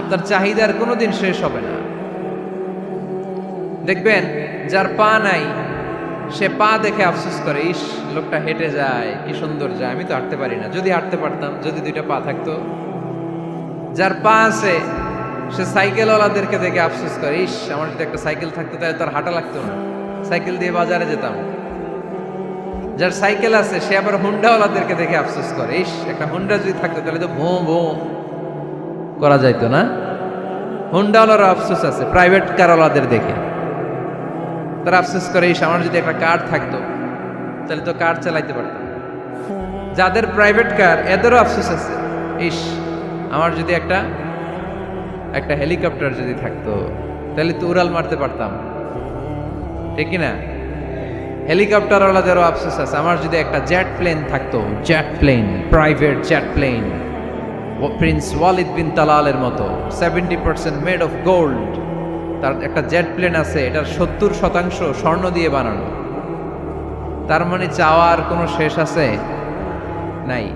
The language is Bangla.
আপনার চাহিদার কোনোদিন শেষ হবে না। দেখবেন যার পা নাই সে পা দেখে আফসোস করে, ইস লোকটা হেঁটে যায়, কি সুন্দর যায়, আমি তো হাঁটতে পারি না, যদি হাঁটতে পারতাম, যদি দুইটা পা থাকতো। যার পা আছে সে সাইকেলওয়ালাদেরকে দেখে আফসোস করে, ইস আমার যদি একটা সাইকেল থাকতো তাহলে তার হাঁটা লাগতো না, সাইকেল দিয়ে বাজারে যেতাম। যার সাইকেল আছে সে আবার হুন্ডাওয়ালাদেরকে দেখে আফসোস করে, ইস একটা হুন্ডা যদি থাকতো তাহলে তো ভোঁ ভোঁ করা যাইতো না। হুন্ডাওয়ালার আফসোস আছে প্রাইভেট কারওয়ালাদের দেখে, তারা আফসোস করে, ইস আমার যদি একটা কার থাকতো তাহলে তো কার চালাইতে পারতাম। যাদের প্রাইভেট কার এদেরও আফসোস আছে, ইস আমার যদি একটা হেলিকপ্টার যদি থাকতো তাহলে তো উড়াল মারতে পারতাম, ঠিক না? হেলিকপ্টারওয়ালাদেরও আফসোস আছে, আমার যদি একটা জেট প্লেন থাকতো, jet plane, private jet plane, prince Walid bin তালালের মতো 70% মেড অফ গোল্ড, তার একটা জেট প্লেন আছে, এটার 70% স্বর্ণ দিয়ে বানানো। তার মানে চাওয়ার কোনো শেষ আছে? নাই।